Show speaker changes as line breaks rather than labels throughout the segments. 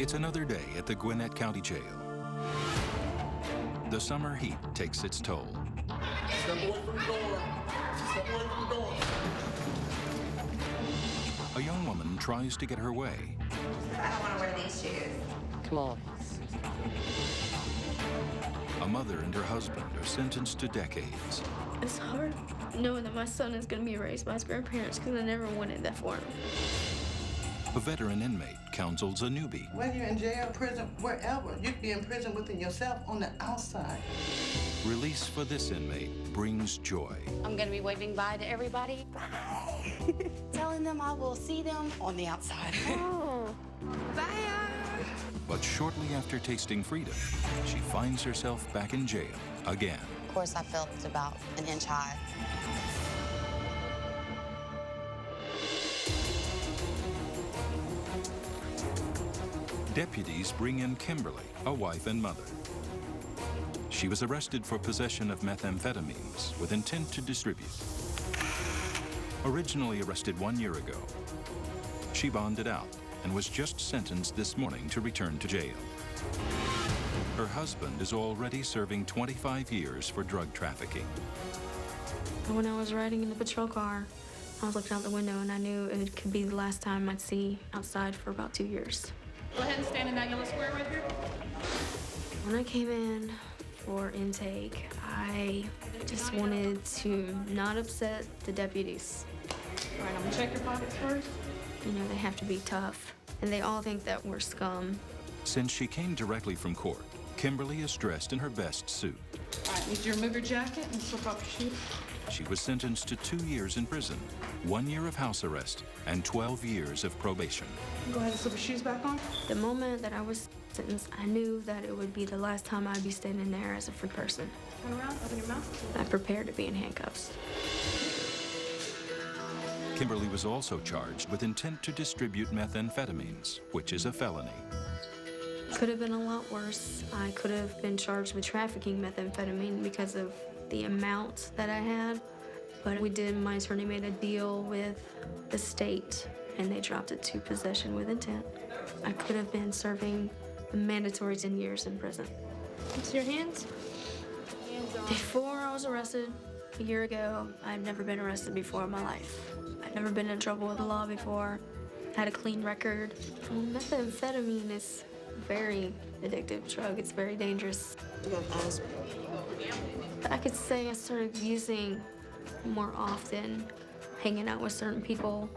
It's another day at the Gwinnett County Jail. The summer heat takes its toll.
Step away from the door. Step away from the door.
A young woman tries to get her way.
I don't want to wear these shoes.
Come on.
A mother and her husband are sentenced to decades.
It's hard knowing that my son is going to be raised by his grandparents because I never wanted that for him.
A veteran inmate counsels a newbie.
Whether you're in jail, prison, wherever, you can be in prison within yourself on the outside.
Release for this inmate brings joy.
I'm going to be waving bye to everybody. Telling them I will see them on the outside.
Oh, bye.
But shortly after tasting freedom, she finds herself back in jail again.
Of course, I felt about an inch high.
Deputies bring in Kimberly, a wife and mother. She was arrested for possession of methamphetamines with intent to distribute. Originally arrested 1 year ago, she bonded out and was just sentenced this morning to return to jail. Her husband is already serving 25 years for drug trafficking.
When I was riding in the patrol car, I was looking out the window and I knew it could be the last time I'd see outside for about 2 years.
Go ahead and stand in that yellow square right here.
When I came in for intake, I just wanted to not upset the deputies.
All right, I'm gonna check your pockets first.
You know, they have to be tough, and they all think that we're scum.
Since she came directly from court, Kimberly is dressed in her best suit.
All right, need you to remove your jacket and slip off your shoes.
She was sentenced to 2 years in prison, 1 year of house arrest, and 12 years of probation.
Go ahead and slip your shoes back on.
The moment that I was sentenced, I knew that it would be the last time I'd be standing there as a free person.
Turn around, open your mouth.
I prepared to be in handcuffs.
Kimberly was also charged with intent to distribute methamphetamines, which is a felony.
Could have been a lot worse. I could have been charged with trafficking methamphetamine because of the amount that I had. But my attorney made a deal with the state, and they dropped it to possession with intent. I could have been serving a mandatory 10 years in prison. It's your hands. Before I was arrested a year ago, I'd never been arrested before in my life. I'd never been in trouble with the law before. Had a clean record. Methamphetamine is a very addictive drug. It's very dangerous. I could say I started using more often, hanging out with certain people.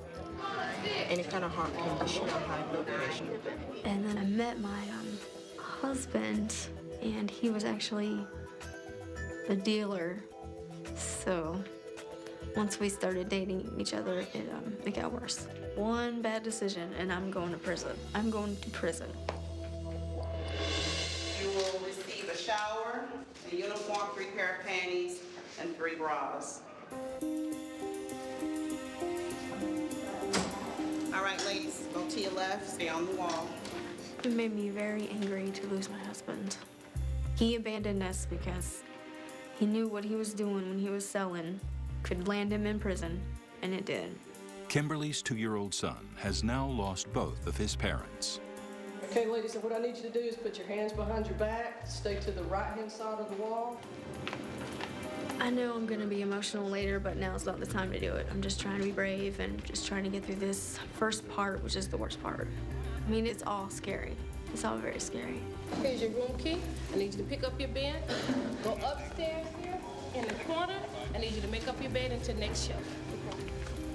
Any kind of heart condition or high blood pressure.
And then I met my husband, and he was actually a dealer. So once we started dating each other, it got worse. One bad decision, and I'm going to prison. I'm going to prison.
You will receive a shower, a uniform, 3 pair of panties, and 3 bras. All right, ladies, go to your left, stay on the wall.
It made me very angry to lose my husband. He abandoned us because he knew what he was doing when he was selling could land him in prison, and it did.
Kimberly's 2-year-old son has now lost both of his parents.
Okay, ladies, so what I need you to do is put your hands behind your back, stay to the right-hand side of the wall.
I know I'm gonna be emotional later, but now's not the time to do it. I'm just trying to be brave and just trying to get through this first part, which is the worst part. I mean, it's all scary. It's all very scary.
Here's your room key. I need you to pick up your bed, go upstairs here in the corner. I need you to make up your bed into next shelf.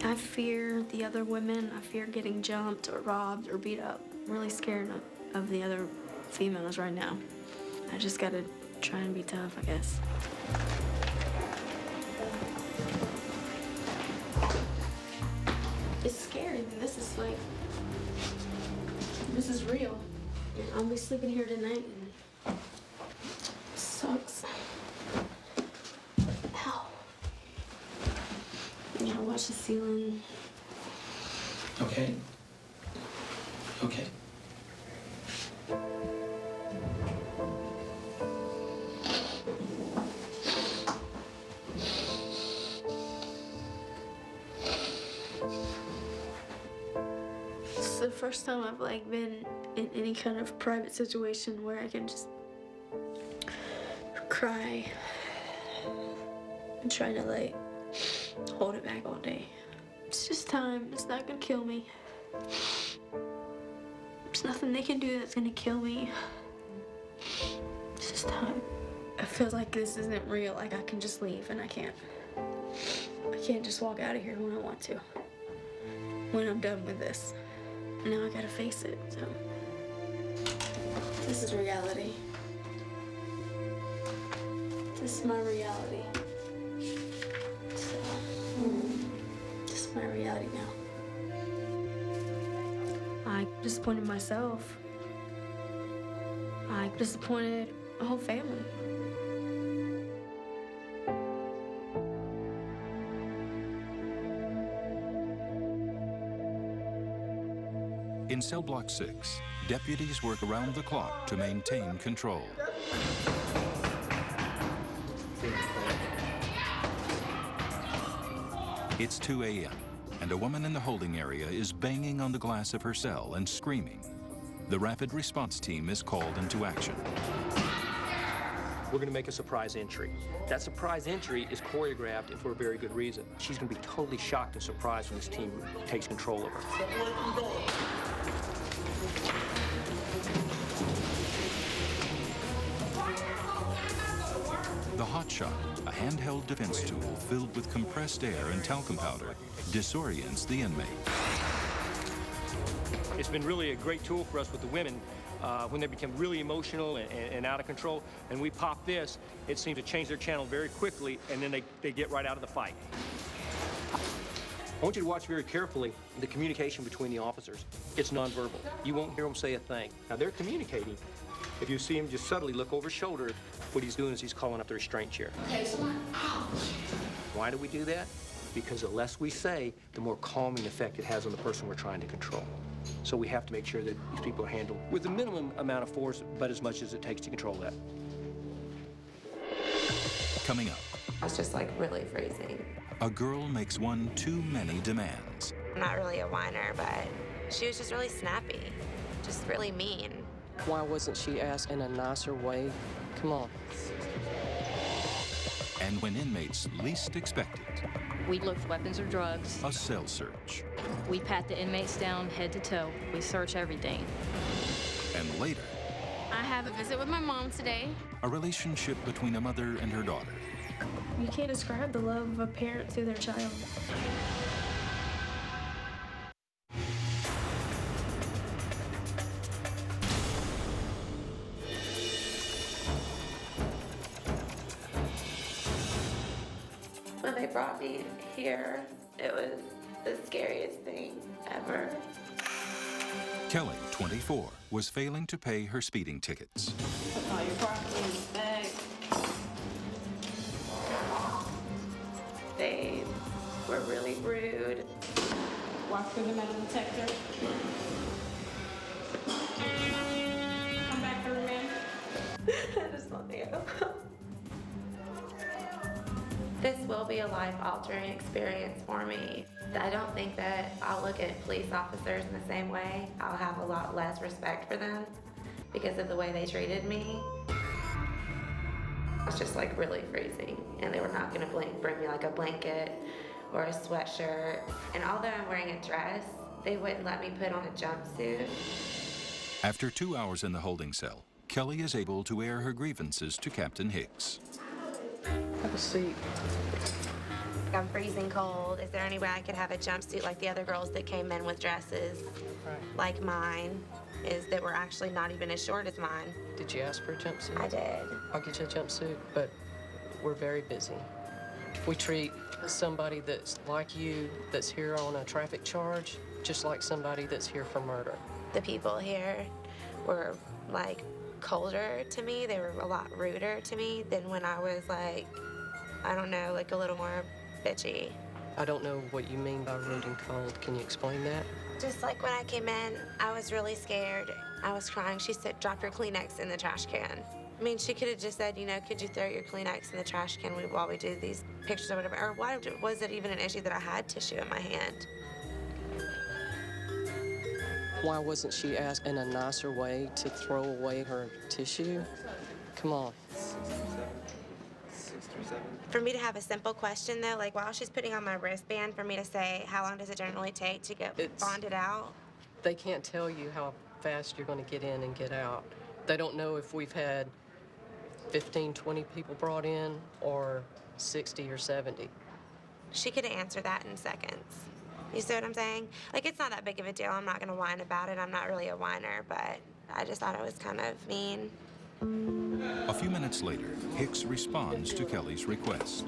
I fear the other women. I fear getting jumped or robbed or beat up. I'm really scared of the other females right now. I just gotta try and be tough, I guess. It's scary. This is real. I'll be sleeping here tonight, and it sucks. Ow. I gotta watch the ceiling.
Okay. Okay.
first time I've like been in any kind of private situation where I can just cry and try to like hold it back all day. It's just time. It's not gonna kill me. There's nothing they can do that's gonna kill me. It's just time. I feel like this isn't real. Like I can just leave and I can't. I can't just walk out of here when I want to. When I'm done with this. Now I gotta face it, so. This is reality. This is my reality. So, this is my reality now. I disappointed myself. I disappointed a whole family.
In cell block 6, deputies work around the clock to maintain control. It's 2 a.m., and a woman in the holding area is banging on the glass of her cell and screaming. The rapid response team is called into action.
We're going to make a surprise entry. That surprise entry is choreographed and for a very good reason. She's going to be totally shocked and surprised when this team takes control of her.
Step away from the door.
The hotshot, a handheld defense tool filled with compressed air and talcum powder, disorients the inmate.
It's been really a great tool for us with the women when they become really emotional and out of control. And we pop this, it seems to change their channel very quickly, and then they get right out of the fight. I want you to watch very carefully the communication between the officers. It's nonverbal. You won't hear them say a thing. Now, they're communicating. If you see him just subtly look over his shoulder, what he's doing is he's calling up the restraint chair.
Okay, so
Why do we do that? Because the less we say, the more calming effect it has on the person we're trying to control. So we have to make sure that these people are handled with the minimum amount of force, but as much as it takes to control that.
Coming up,
I was just like really freezing.
a girl makes one too many demands.
I'm not really a whiner, but she was just really snappy, just really mean.
Why wasn't she asked in a nicer way? Come on.
And when inmates least expect it,
We look for weapons or drugs.
a cell search.
We pat the inmates down head to toe. We search everything.
And later,
I have a visit with my mom today.
a relationship between a mother and her daughter.
You can't describe the love of a parent to their child.
When they brought me here, it was the scariest thing ever.
Kelly, 24, was failing to pay her speeding tickets.
Put all your property in the bag.
They were really rude.
walk through the metal detector. Come back through, ma'am.
I just want to go. This will be a life-altering experience for me. I don't think that I'll look at police officers in the same way. I'll have a lot less respect for them because of the way they treated me. It's just like really freezing, and they were not gonna bring me like a blanket or a sweatshirt. And although I'm wearing a dress, they wouldn't let me put on a jumpsuit.
After 2 hours in the holding cell, Kelly is able to air her grievances to Captain Hicks.
Have a seat.
I'm freezing cold. Is there any way I could have a jumpsuit like the other girls that came in with dresses like mine? Is that we're actually not even as short as mine.
Did you ask for a jumpsuit?
I did.
I'll get you a jumpsuit, but we're very busy. We treat somebody that's like you, that's here on a traffic charge, just like somebody that's here for murder.
The people here were like colder to me. They were a lot ruder to me than when I was like, I don't know, like a little more bitchy.
I don't know what you mean by rude and cold. Can you explain that?
Just like when I came in, I was really scared. I was crying. She said, drop your Kleenex in the trash can. I mean, she could have just said, you know, could you throw your Kleenex in the trash can while we do these pictures or whatever? Or why was it even an issue that I had tissue in my hand?
Why wasn't she asked in a nicer way to throw away her tissue? Come on.
For me to have a simple question though, like while she's putting on my wristband, for me to say, how long does it generally take to get bonded out?
They can't tell you how fast you're going to get in and get out. They don't know if we've had 15, 20 people brought in or 60 or 70.
She could answer that in seconds. You see what I'm saying? Like, it's not that big of a deal. I'm not gonna whine about it. I'm not really a whiner, but I just thought it was kind of mean.
A few minutes later, Hicks responds to Kelly's request.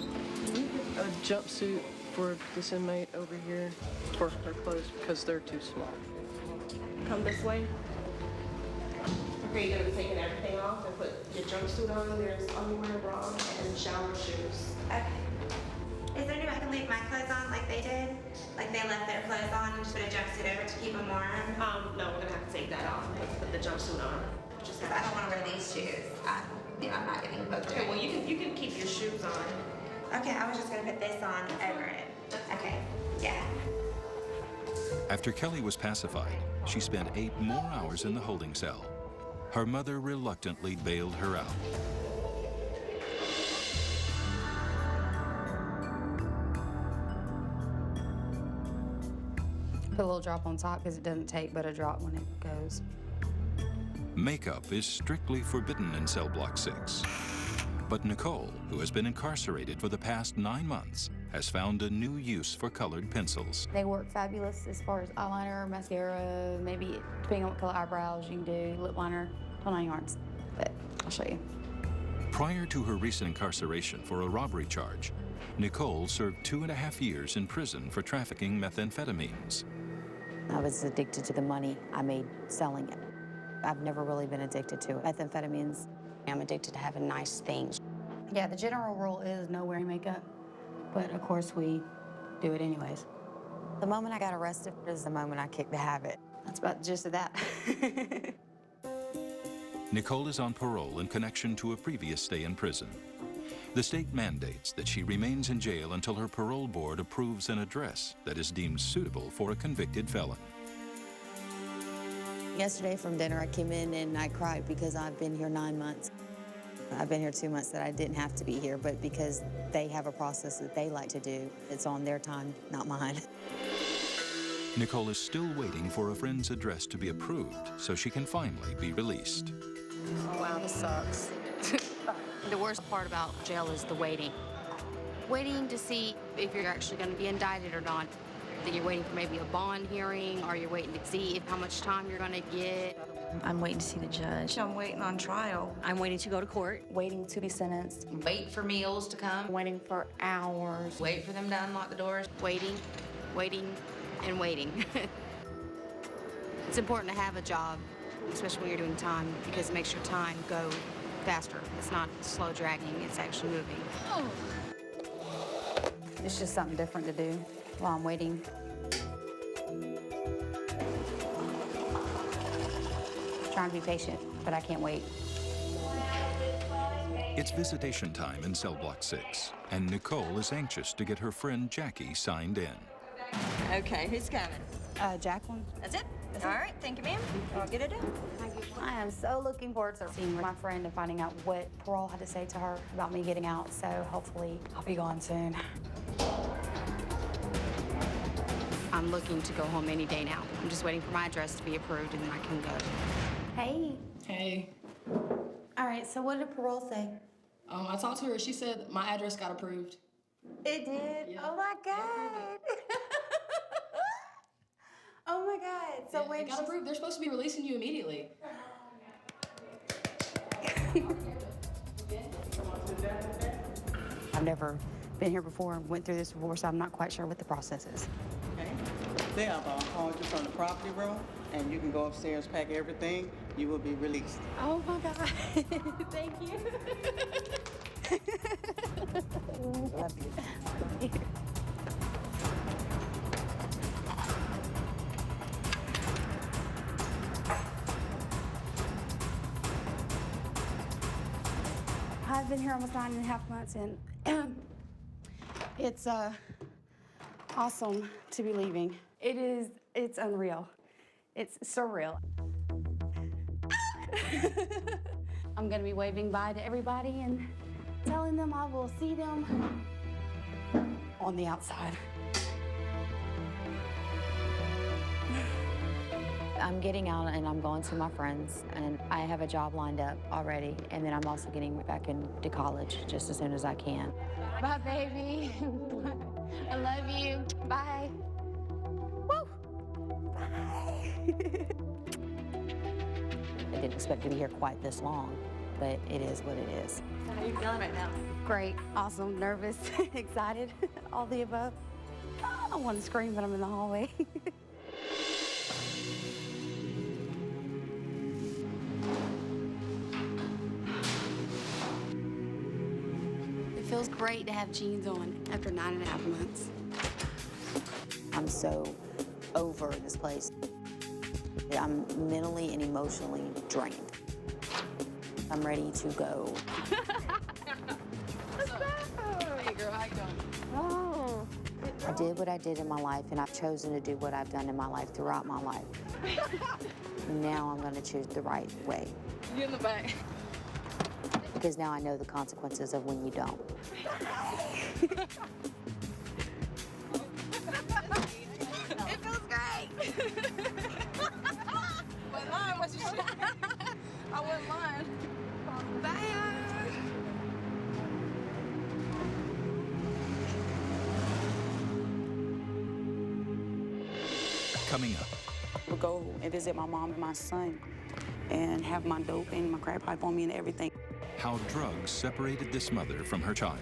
A jumpsuit for this inmate over here for her clothes because they're too small.
Come this way. Okay, you're gonna be taking everything off and put your jumpsuit on. There's underwear, bra, and shower shoes.
Okay. Is there any way I can leave my clothes on like they did? Like they left their clothes on and just put a jumpsuit over to keep them warm?
No, we're gonna have to take that off and put the jumpsuit on.
Just because I don't want to wear these shoes. I'm not getting booked.
Okay, well, you can keep your shoes on.
Okay, I was just gonna put this on over it. Okay, yeah.
After Kelly was pacified, she spent 8 more hours in the holding cell. Her mother reluctantly bailed her out.
Put a little drop on top because it doesn't take but a drop when it goes.
Makeup is strictly forbidden in cell block 6. But Nicole, who has been incarcerated for the past 9 months, has found a new use for colored pencils.
They work fabulous as far as eyeliner, mascara, maybe depending on what color eyebrows you can do, lip liner, toenail yarns. But I'll show you.
Prior to her recent incarceration for a robbery charge, Nicole served 2.5 years in prison for trafficking methamphetamines.
I was addicted to the money I made selling it. I've never really been addicted to methamphetamines. I'm addicted to having nice things. Yeah, the general rule is no wearing makeup, but of course we do it anyways. The moment I got arrested is the moment I kicked the habit. That's about the gist of that.
Nicole is on parole in connection to a previous stay in prison. The state mandates that she remains in jail until her parole board approves an address that is deemed suitable for a convicted felon.
Yesterday from dinner, I came in and I cried because I've been here 9 months. I've been here 2 months that I didn't have to be here, but because they have a process that they like to do, it's on their time, not mine.
Nicole is still waiting for a friend's address to be approved so she can finally be released.
Wow, this sucks.
The worst part about jail is the waiting. Waiting to see if you're actually going to be indicted or not. That you're waiting for maybe a bond hearing, or you're waiting to see how much time you're going to get.
I'm waiting to see the judge.
I'm waiting on trial.
I'm waiting to go to court.
Waiting to be sentenced.
Wait for meals to come.
Waiting for hours.
Wait for them to unlock the doors.
Waiting, waiting, and waiting. It's important to have a job, especially when you're doing time, because it makes your time go faster. It's not slow dragging, it's actually moving.
It's just something different to do while I'm waiting. Trying to be patient, but I can't wait.
It's visitation time in cell block 6, and Nicole is anxious to get her friend Jackie signed in.
Okay, who's coming?
Jacqueline?
That's it? All right, thank you, ma'am. I'll get it done.
I am so looking forward to seeing my friend and finding out what parole had to say to her about me getting out, so hopefully I'll be gone soon.
I'm looking to go home any day now. I'm just waiting for my address to be approved, and then I can go.
Hey.
Hey.
All right, so what did parole say?
I talked to her. She said my address got approved.
It did?
Yeah.
Oh, my God. Oh, my God. So
yeah,
when
it got approved, they're supposed to be releasing you immediately.
I've never been here before and went through this before, so I'm not quite sure what the process is.
Okay. They have called you from the property room, and you can go upstairs, pack everything. You will be released.
Oh, my God. Thank you. Love you. I've been here almost 9.5 months, and it's awesome to be leaving. It's unreal. It's surreal. I'm gonna be waving bye to everybody and telling them I will see them on the outside. I'm getting out and I'm going to my friends, and I have a job lined up already, and then I'm also getting back into college just as soon as I can. Bye, baby. I love you. Bye. Woo! Bye. I didn't expect to be here quite this long, but it is what it is.
How are you feeling right now?
Great, awesome, nervous, excited, all the above. I want to scream, but I'm in the hallway.
It feels great to have jeans on after 9.5 months.
I'm so over this place. I'm mentally and emotionally drained. I'm ready to go.
Hey girl, how you doing?
Oh. I did what I did in my life, and I've chosen to do what I've done in my life throughout my life. Now I'm going to choose the right way.
You in the back.
Because now I know the consequences of when you don't.
It feels great. Went lying, what you said? I went lying. Bye.
Coming up,
We'll go and visit my mom and my son and have my dope and my crack pipe on me and everything.
how drugs separated this mother from her child.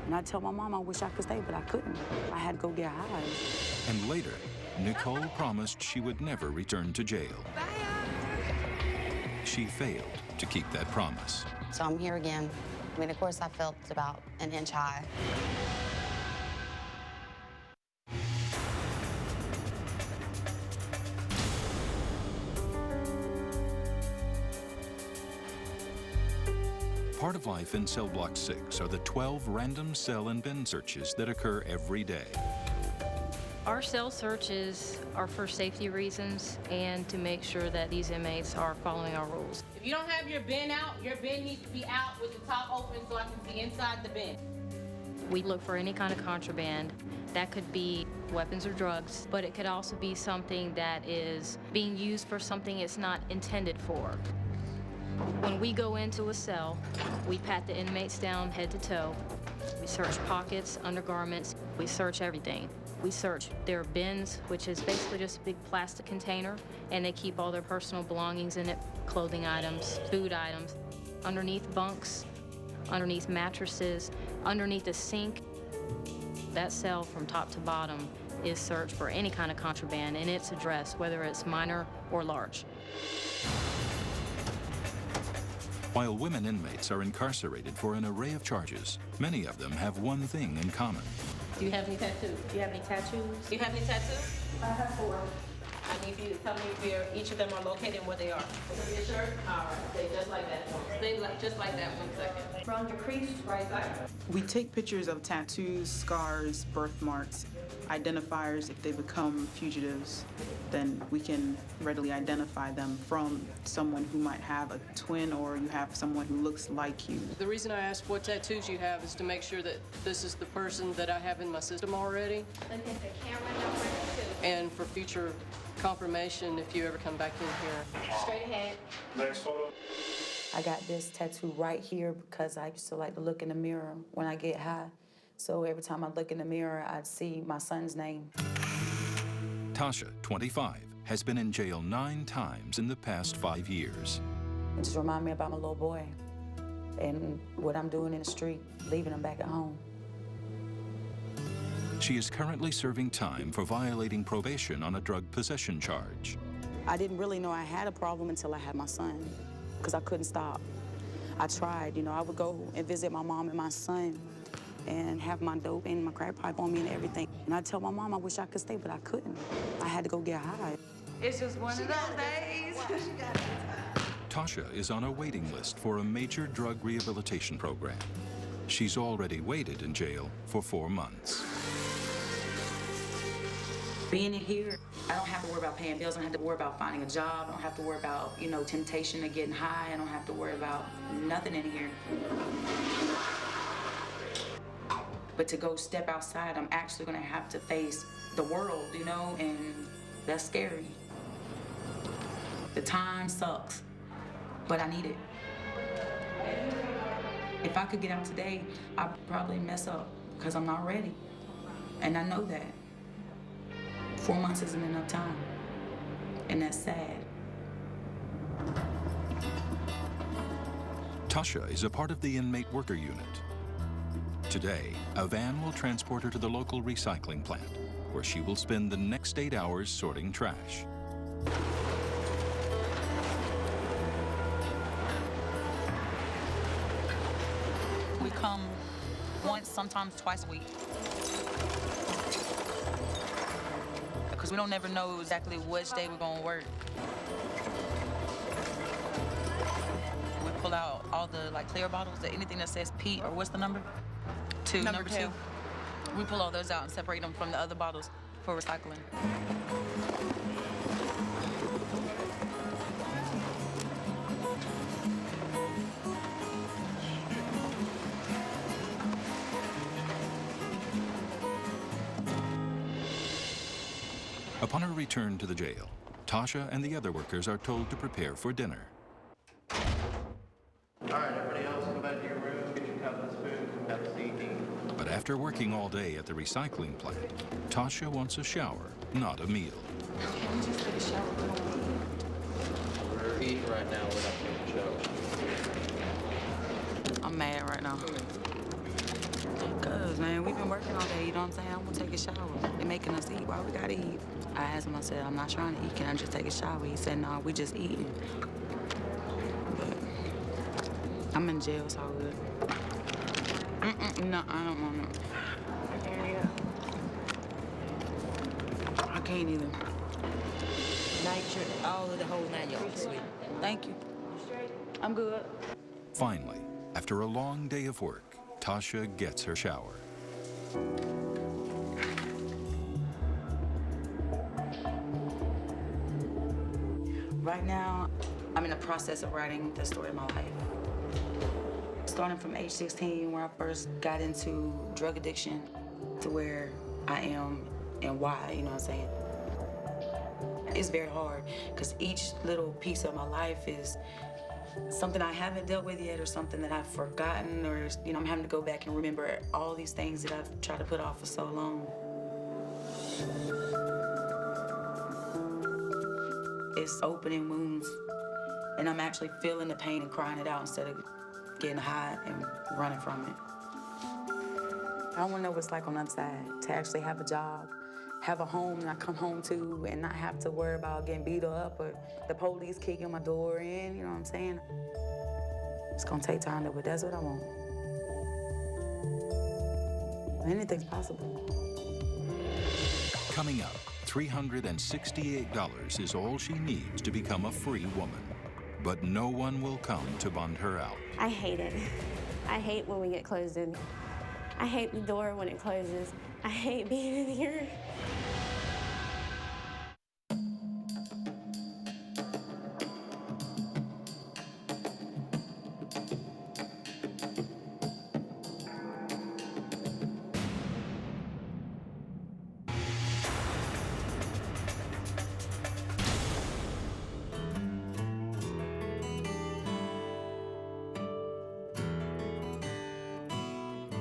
And I tell my mom I wish I could stay, but I couldn't. I had to go get high.
And later, Nicole promised she would never return to jail. She failed to keep that promise.
So I'm here again. I mean, of course, I felt about an inch high.
Part of life in Cell Block 6 are the 12 random cell and bin searches that occur every day.
Our cell searches are for safety reasons and to make sure that these inmates are following our rules.
If you don't have your bin out, your bin needs to be out with the top open so I can see inside the bin.
We look for any kind of contraband. That could be weapons or drugs, but it could also be something that is being used for something it's not intended for. When we go into a cell, we pat the inmates down head to toe. We search pockets, undergarments, we search everything. We search their bins, which is basically just a big plastic container, and they keep all their personal belongings in it, clothing items, food items, underneath bunks, underneath mattresses, underneath the sink. That cell from top to bottom is searched for any kind of contraband, and it's addressed, whether it's minor or large.
While women inmates are incarcerated for an array of charges, many of them have one thing in common.
Do you have any tattoos? Do you have any tattoos? Do you have any tattoos? I have 4. I need you to tell me where each of them are located and where they are. Look at your shirt. All right, stay just like that. Stay just like that 1 second. Around your crease, right side.
We take pictures of tattoos, scars, birthmarks, identifiers. If they become fugitives, then we can readily identify them from someone who might have a twin, or you have someone who looks like you.
The reason I asked what tattoos you have is to make sure that this is the person that I have in my system already.
Look at the camera number 2.
And for future confirmation, if you ever come back in here.
Straight ahead.
Next photo.
I got this tattoo right here because I used to like to look in the mirror when I get high. So every time I look in the mirror, I'd see my son's name.
Tasha, 25, has been in jail 9 times in the past 5 years.
It just reminds me about my little boy and what I'm doing in the street, leaving him back at home.
She is currently serving time for violating probation on a drug possession charge.
I didn't really know I had a problem until I had my son, because I couldn't stop. I tried, I would go and visit my mom and my son and have my dope and my crack pipe on me and everything. And I'd tell my mom I wish I could stay, but I couldn't. I had to go get high.
It's just one of those days.
Tasha is on a waiting list for a major drug rehabilitation program. She's already waited in jail for 4 months.
Being in here, I don't have to worry about paying bills. I don't have to worry about finding a job. I don't have to worry about, temptation of getting high. I don't have to worry about nothing in here. But to go step outside, I'm actually gonna have to face the world, and that's scary. The time sucks, but I need it. If I could get out today, I'd probably mess up because I'm not ready. And I know that. 4 months isn't enough time, and that's sad.
Tasha is a part of the inmate worker unit. Today, a van will transport her to the local recycling plant, where she will spend the next 8 hours sorting trash.
We come once, sometimes twice a week. Because we don't never know exactly which day we're gonna work. We pull out all the clear bottles, anything that says P, or what's the number? Number two. We pull all those out and separate them from the other bottles for recycling.
Upon her return to the jail, Tasha and the other workers are told to prepare for dinner.
All right, everybody else, go back to your room, get your cup and spoon, have a seat, eat.
But after working all day at the recycling plant, Tasha wants a shower, not a meal.
Can we just take a shower?
We're eating right now, we're not taking a shower.
I'm mad right now. Cause, man, we've been working all day, you know what I'm saying? I'm gonna take a shower. They're making us eat. Why we gotta eat? I asked him, I said, I'm not trying to eat. Can I just take a shower? He said, no, we just eating. But I'm in jail, so good. No, I don't want it. I can't either.
Night, all of the whole 9 yards, sweet.
Thank you. I'm good.
Finally, after a long day of work, Tasha gets her shower.
Right now, I'm in the process of writing the story of my life. Starting from age 16, where I first got into drug addiction, to where I am and why, you know what I'm saying? It's very hard, because each little piece of my life is something I haven't dealt with yet, or something that I've forgotten, or, I'm having to go back and remember all these things that I've tried to put off for so long. It's opening wounds, and I'm actually feeling the pain and crying it out instead of getting high and running from it. I want to know what it's like on the other side, to actually have a job, have a home that I come home to, and not have to worry about getting beat up or the police kicking my door in, you know what I'm saying? It's gonna take time, but that's what I want. Anything's possible.
Coming up, $368 is all she needs to become a free woman. But no one will come to bond her out.
I hate it. I hate when we get closed in. I hate the door when it closes. I hate being in here.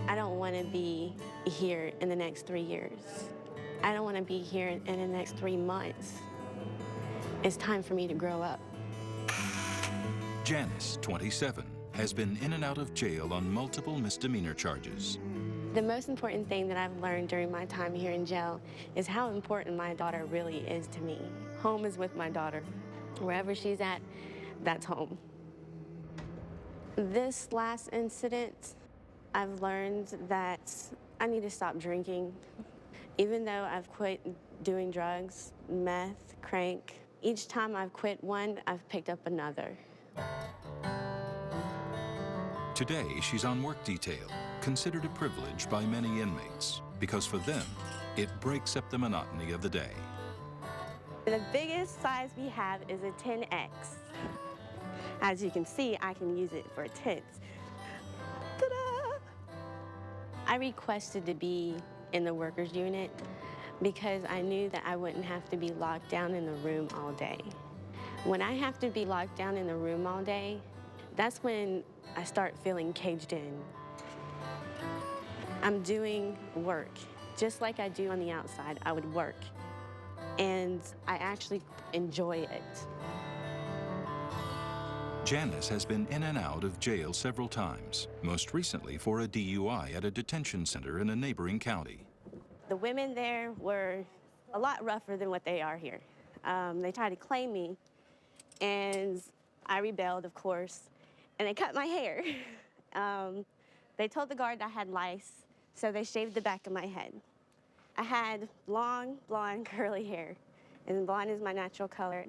I don't want to be here in the next 3 years. I don't want to be here in the next 3 months. It's time for me to grow up.
Janice, 27, has been in and out of jail on multiple misdemeanor charges.
The most important thing that I've learned during my time here in jail is how important my daughter really is to me. Home is with my daughter. Wherever she's at, that's home. This last incident, I've learned that I need to stop drinking. Even though I've quit doing drugs, meth, crank, each time I've quit one, I've picked up another.
Today, she's on work detail, considered a privilege by many inmates, because for them, It breaks up the monotony of the day.
The biggest size we have is a 10X. As you can see, I can use it for tents. Ta-da! I requested to be in the workers unit because I knew that I wouldn't have to be locked down in the room all day. When I have to be locked down in the room all day, that's when I start feeling caged in. I'm doing work, just like I do on the outside. I would work, and I actually enjoy it.
Janice has been in and out of jail several times, most recently for a DUI at a detention center in a neighboring county.
The women there were a lot rougher than what they are here. They tried to claim me, and I rebelled, of course, and they cut my hair. They told the guard I had lice, so they shaved the back of my head. I had long, blonde, curly hair, and blonde is my natural color.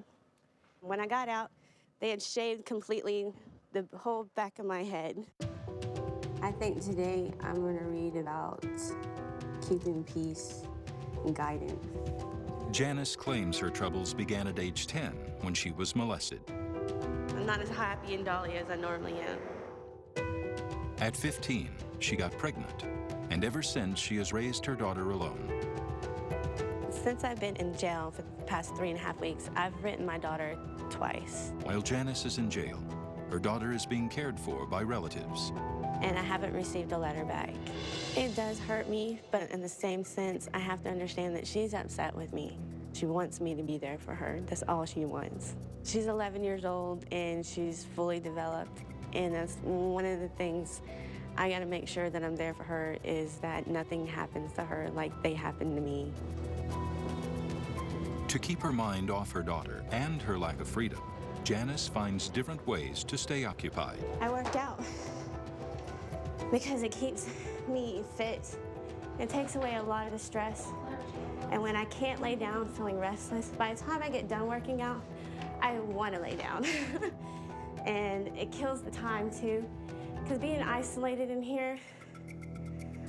When I got out, they had shaved completely the whole back of my head. I think today I'm going to read about keeping peace and guidance.
Janice claims her troubles began at age 10 when she was molested.
I'm not as happy and dolly as I normally am.
At 15, she got pregnant, and ever since she has raised her daughter alone.
Since I've been in jail for the past 3.5 weeks, I've written my daughter twice.
While Janice is in jail, her daughter is being cared for by relatives.
And I haven't received a letter back. It does hurt me, but in the same sense, I have to understand that she's upset with me. She wants me to be there for her. That's all she wants. She's 11 years old, and she's fully developed. And that's one of the things I gotta make sure that I'm there for her, is that nothing happens to her like they happened to me.
To keep her mind off her daughter and her lack of freedom, Janice finds different ways to stay occupied.
I work out because it keeps me fit. It takes away a lot of the stress. And when I can't lay down feeling restless, by the time I get done working out, I want to lay down. And it kills the time too, because being isolated in here,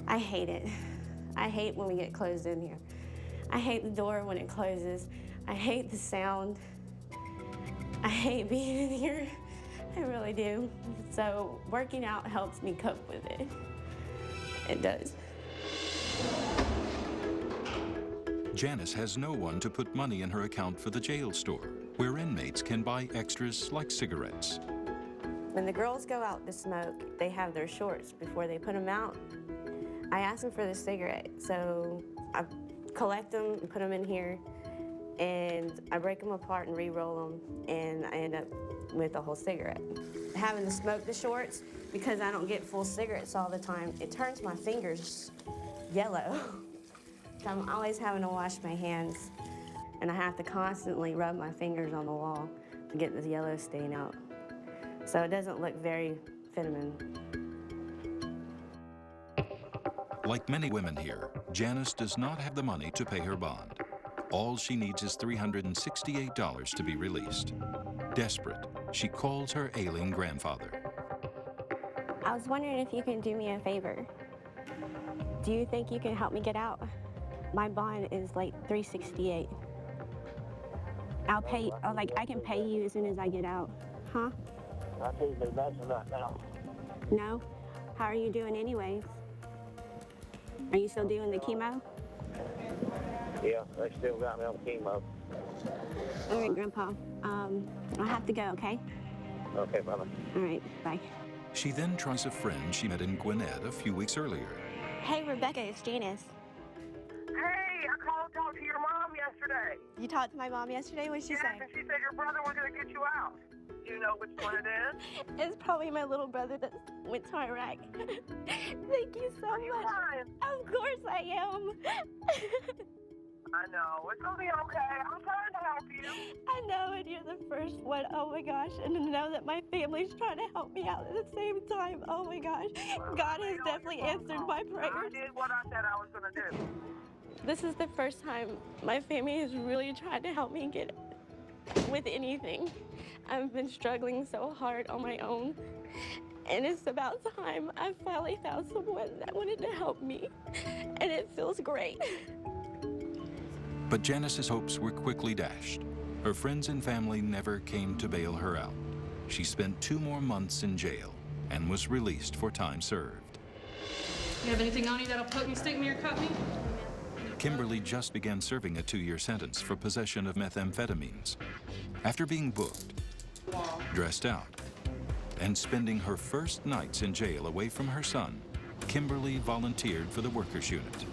I hate it. I hate when we get closed in here. I hate the door when it closes. I hate the sound. I hate being in here. I really do. So working out helps me cope with it. It does.
Janice has no one to put money in her account for the jail store, where inmates can buy extras like cigarettes.
When the girls go out to smoke, they have their shorts before they put them out. I ask them for the cigarette, so I collect them and put them in here, and I break them apart and re-roll them, and I end up with a whole cigarette. Having to smoke the shorts, because I don't get full cigarettes all the time, it turns my fingers yellow. I'm always having to wash my hands, and I have to constantly rub my fingers on the wall to get this yellow stain out. So it doesn't look very feminine.
Like many women here, Janice does not have the money to pay her bond. All she needs is $368 to be released. Desperate, she calls her ailing grandfather.
I was wondering if you can do me a favor. Do you think you can help me get out? My bond is like $368. I'll pay, I can pay you as soon as I get out. Huh?
I can't do nothing right now.
No? How are you doing anyways? Are you still doing the chemo?
Yeah, they still got me on chemo.
All right, Grandpa. I have to go, okay?
Okay, brother.
All right, bye.
She then tries a friend she met in Gwinnett a few weeks earlier.
Hey, Rebecca, it's Janice.
Hey, I called to talk to your mom yesterday.
You talked to my mom yesterday? What did she say?
Yes, and she said your brother was going to get you out. Do you know which one it is?
It's probably my little brother that went to Iraq. Thank you so much.
Lying?
Of course I am.
I know. It's going to be okay. I'm trying to help you.
I know, and you're the first one. Oh my gosh. And to know that my family's trying to help me out at the same time. Oh my gosh. God has definitely answered my prayers.
I did what I said I was going to do.
This is the first time my family has really tried to help me get with anything. I've been struggling so hard on my own, and it's about time I finally found someone that wanted to help me, and it feels great.
But Janice's hopes were quickly dashed. Her friends and family never came to bail her out. She spent 2 more months in jail and was released for time served.
You have anything on you that'll poke me, stick me, or cut me?
Kimberly just began serving a 2-year sentence for possession of methamphetamines. After being booked, dressed out, and spending her first nights in jail away from her son, Kimberly volunteered for the workers' unit.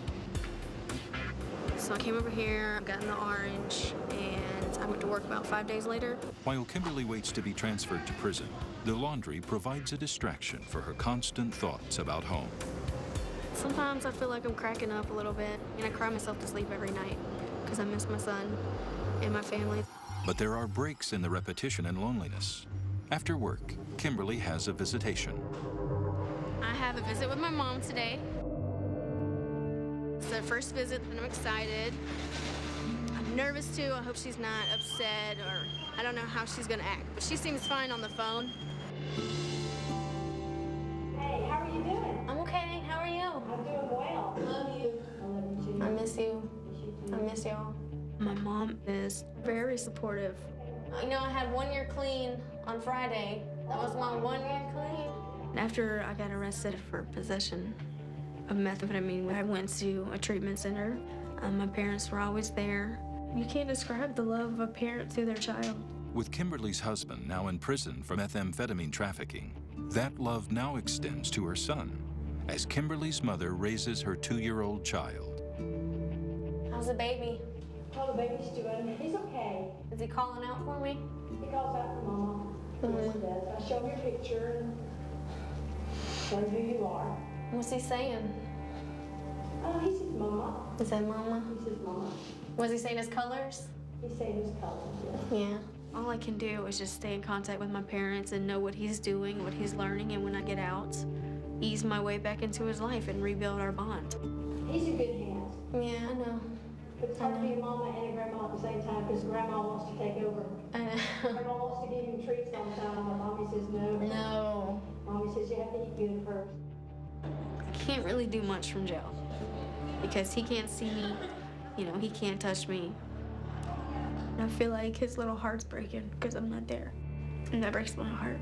So I came over here, got in the orange, and I went to work about 5 days later.
While Kimberly waits to be transferred to prison, the laundry provides a distraction for her constant thoughts about home.
Sometimes I feel like I'm cracking up a little bit, and I cry myself to sleep every night because I miss my son and my family.
But there are breaks in the repetition and loneliness. After work, Kimberly has a visitation.
I have a visit with my mom today. It's the first visit, and I'm excited. I'm nervous too. I hope she's not upset, or I don't know how she's gonna act, but she seems fine on the phone.
Hey, how are you doing?
I'm okay. How are you?
I'm doing well. Love you. I love you too.
I miss you. I miss y'all. My mom is very supportive. You know, I had 1 year clean on Friday. That was my 1 year clean. After I got arrested for possession of methamphetamine, I went to a treatment center. My parents were always there. You can't describe the love of a parent to their child.
With Kimberly's husband now in prison for methamphetamine trafficking, that love now extends to her son as Kimberly's mother raises her 2-year-old child.
How's the baby?
Oh, the baby's doing. He's okay.
Is he calling out for me?
He calls out for Mama. Yes, he does. I show him your picture and show him who you are.
What's he saying?
Oh, he says Mama.
He said Mama?
He says Mama.
Was he saying his colors?
He's saying his colors, yeah.
Yeah. All I can do is just stay in contact with my parents and know what he's doing, what he's learning, and when I get out, ease my way back into his life and rebuild our bond.
He's in good hands.
Yeah, I know.
But it's hard to be a mama and a grandma at the same time because grandma wants to take over.
I know.
Grandma wants to give him treats all the time, but Mommy says no.
No.
Mommy says you have to eat good first.
I can't really do much from jail because he can't see me. You know, he can't touch me. And I feel like his little heart's breaking because I'm not there. And that breaks my heart.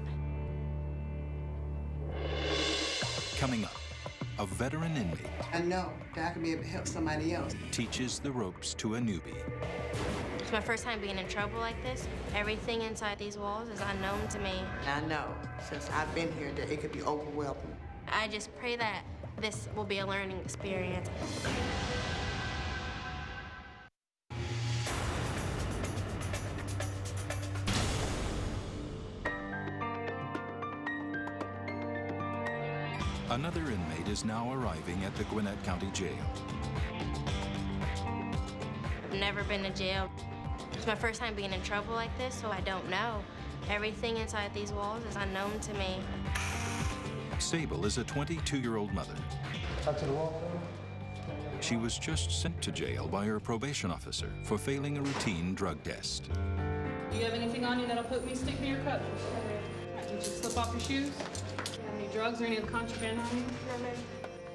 Coming up, a veteran inmate
I know that I can be able to help somebody else.
teaches the ropes to a newbie.
It's my first time being in trouble like this. Everything inside these walls is unknown to me.
I know, since I've been here, that it could be overwhelming.
I just pray that this will be a learning experience.
Another inmate is now arriving at the Gwinnett County Jail.
I've never been to jail. It's my first time being in trouble like this, so I don't know. Everything inside these walls is unknown to me.
Sable is a 22-year-old mother.
Up to the wall,
She was just sent to jail by her probation officer for failing a routine drug test.
Do you have anything on you that'll poke me, stick me, or cut me? Did you slip off your shoes? Do you have any drugs or any other contraband on you?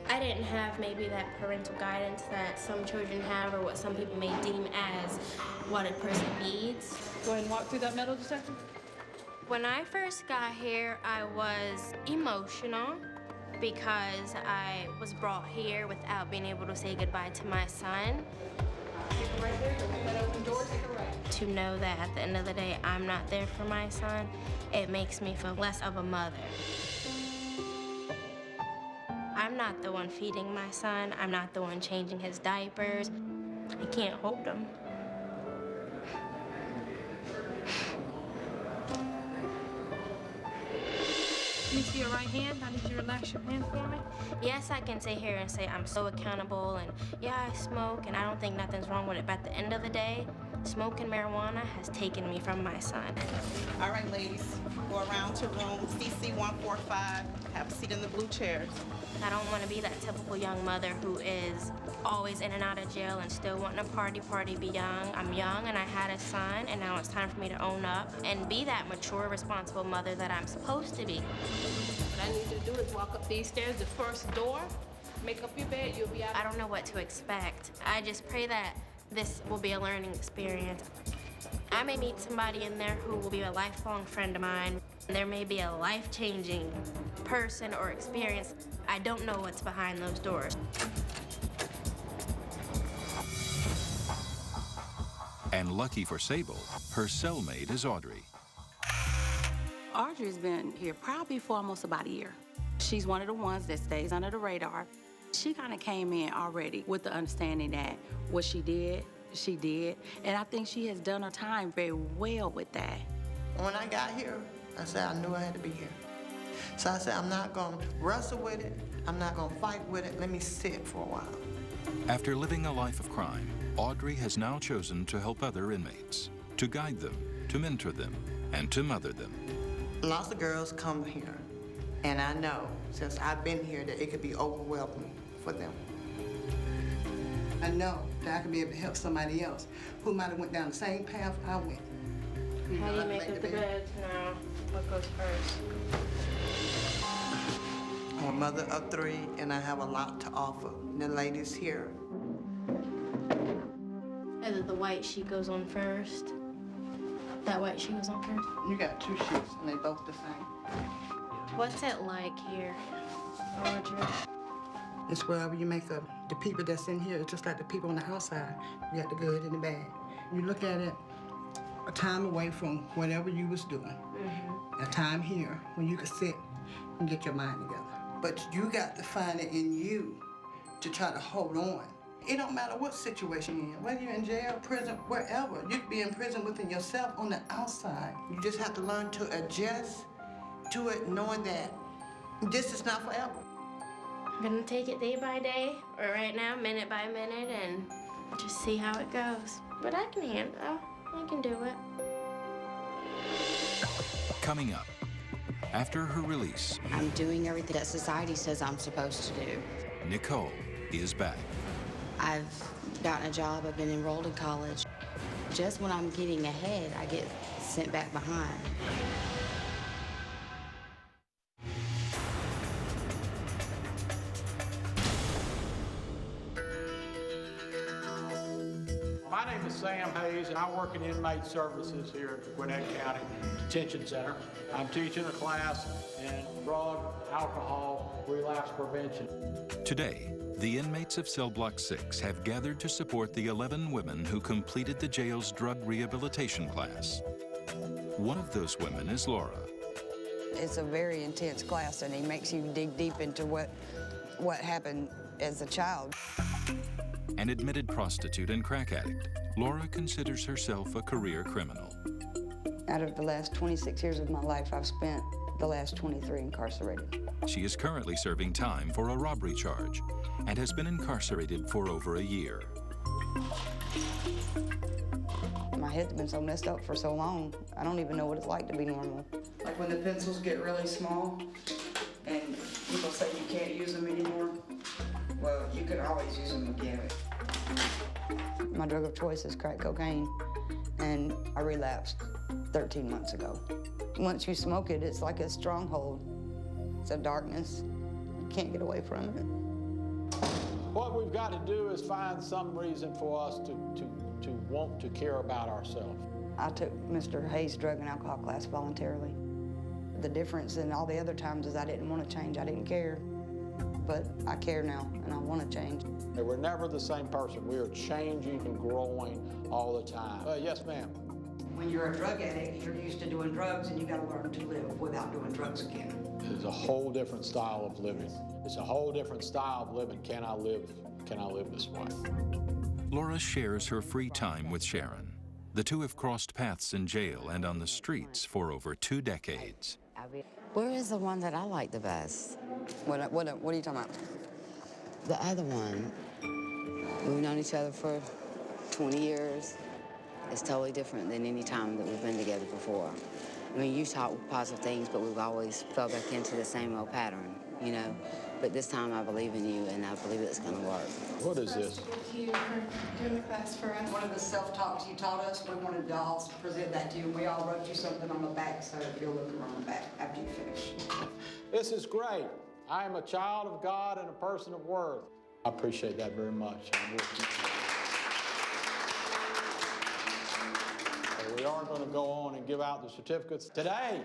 I didn't have maybe that parental guidance that some children have or what some people may deem as what a person needs.
Go ahead and walk through that metal detector.
When I first got here, I was emotional because I was brought here without being able to say goodbye to my son.
Right there, that open door, take a right.
To know that at the end of the day, I'm not there for my son, it makes me feel less of a mother. I'm not the one feeding my son. I'm not the one changing his diapers. I can't hold him.
Let me see your right hand. I need you to relax your hand for me.
Yes, I can sit here and say I'm so accountable and yeah, I smoke and I don't think nothing's wrong with it. But at the end of the day, smoking marijuana has taken me from my son.
All right, ladies, go around to room CC 145. Have a seat in the blue chairs.
I don't want to be that typical young mother who is always in and out of jail and still wanting to party, be young. I'm young and I had a son, and now it's time for me to own up and be that mature, responsible mother that I'm supposed to be.
What I need you to do is walk up these stairs, the first door, make up your bed, you'll be out.
I don't know what to expect. I just pray that
This will be a learning experience. I may meet somebody in there who will be a lifelong friend of mine. There may be a life-changing person or experience. I don't know what's behind those doors.
And lucky for Sable, her cellmate is Audrey.
Audrey's been here probably for almost about a year. She's one of the ones that stays under the radar. She kind of came in already with the understanding that what she did, and I think she has done her time very well with that.
When I got here, I said I knew I had to be here. So I said, I'm not gonna wrestle with it, I'm not gonna fight with it, let me sit for a while.
After living a life of crime, Audrey has now chosen to help other inmates, to guide them, to mentor them, and to mother them.
Lots of girls come here, and I know, since I've been here, that it could be overwhelming for them. I know that I could be able to help somebody else who might have went down the same path I went.
How do you make up the beds now? What goes first?
I'm a mother of 3, and I have a lot to offer. The ladies here.
Is it the white sheet goes on first? That white sheet goes on first?
You got 2 sheets, and they both the same.
What's it like here, Audrey?
It's wherever you make the people that's in here, it's just like the people on the outside. You got the good and the bad. You look at it a time away from whatever you was doing. A time here when you could sit and get your mind together. But you got to find it in you to try to hold on. It don't matter what situation you're in, whether you're in jail, prison, wherever. You could be in prison within yourself on the outside. You just have to learn to adjust to it, knowing that this is not forever.
I'm gonna take it day by day, or right now, minute by minute, and just see how it goes. But I can handle it. I can do it.
Coming up, after her release,
I'm doing everything that society says I'm supposed to do.
Nicole is back.
I've gotten a job, I've been enrolled in college. Just when I'm getting ahead, I get sent back behind.
My name is Sam Hayes, and I work in inmate services here at the Gwinnett County Detention Center. I'm teaching a class in drug, alcohol, relapse prevention.
Today, the inmates of Cell Block 6 have gathered to support the 11 women who completed the jail's drug rehabilitation class. One of those women is Laura.
It's a very intense class, and he makes you dig deep into what happened as a child.
An admitted prostitute and crack addict, Laura considers herself a career criminal.
Out of the last 26 years of my life, I've spent the last 23 incarcerated.
She is currently serving time for a robbery charge and has been incarcerated for over a year.
My head's been so messed up for so long, I don't even know what it's like to be normal.
Like when the pencils get really small and people say you can't use them anymore, well, you could always use them again.
My drug of choice is crack cocaine, and I relapsed 13 months ago. Once you smoke it, it's like a stronghold. It's a darkness. You can't get away from it.
What we've got to do is find some reason for us to want to care about ourselves.
I took Mr. Hayes' drug and alcohol class voluntarily. The difference in all the other times is I didn't want to change. I didn't care. But I care now, and I want to change.
We're never the same person. We are changing and growing all the time. Yes, ma'am.
When you're a drug addict, you're used to doing drugs, and you got to learn to live without doing drugs again.
It's a whole different style of living. It's a whole different style of living. Can I live this way?
Laura shares her free time with Sharon. The two have crossed paths in jail and on the streets for over 2 decades.
Where is the one that I like the best?
What are you talking about?
The other one. We've known each other for 20 years. It's totally different than any time that we've been together before. I mean, you talk positive things, but we've always fell back into the same old pattern, you know? But this time I believe in you, and I believe it's gonna work.
What is this?
Thank you for doing the class for us. One of the self-talks you taught us, we wanted to all present that to you. We all wrote you something on the back, so if you'll look around the back after you finish.
This is great. I am a child of God and a person of worth. I appreciate that very much. We are going to go on and give out the certificates today.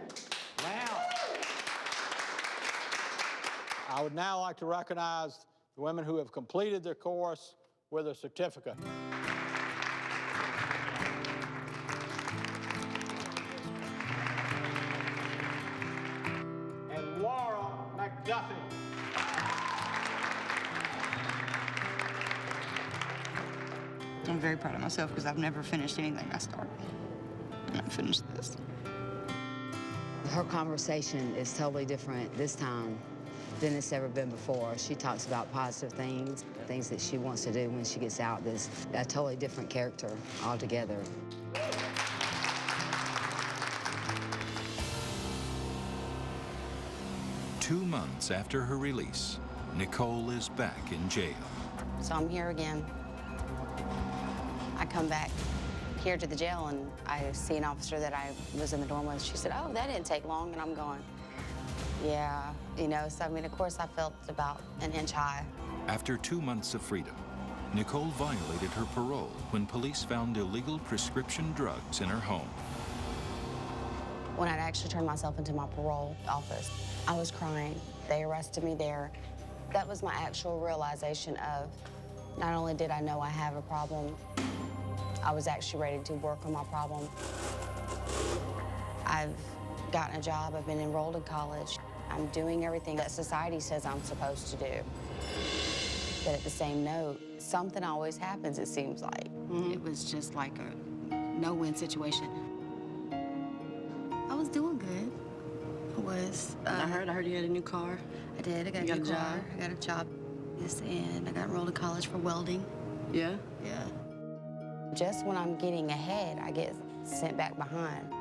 Now, I would now like to recognize the women who have completed their course with a certificate. And Laura McDuffie.
I'm very proud of myself because I've never finished anything I started. And I finished this.
Her conversation is totally different this time than it's ever been before. She talks about positive things, things that she wants to do when she gets out. This a totally different character altogether.
Two months after her release, Nicole is back in jail.
So I'm here again. I come back here to the jail and I see an officer that I was in the dorm with. She said, "Oh, that didn't take long," and I'm going, yeah, you know, so I mean, of course I felt about an inch high.
After 2 months of freedom, Nicole violated her parole when police found illegal prescription drugs in her home.
When I'd actually turned myself into my parole office, I was crying. They arrested me there. That was my actual realization of not only did I know I have a problem, I was actually ready to work on my problem. I've gotten a job, I've been enrolled in college. I'm doing everything that society says I'm supposed to do. But at the same note, something always happens, it seems like.
It was just like a no-win situation. I was doing good. I was.
I heard you had a new car.
I did. I got a new car. I got a job. Yes, and I got enrolled in college for welding.
Yeah?
Yeah.
Just when I'm getting ahead, I get sent back behind.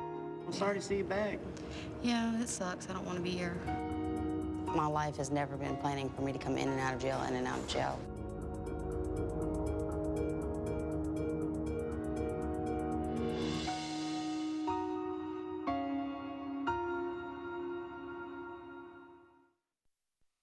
I'm sorry to see you back.
Yeah, it sucks. I don't want to be here.
My life has never been planning for me to come in and out of jail, in and out of jail.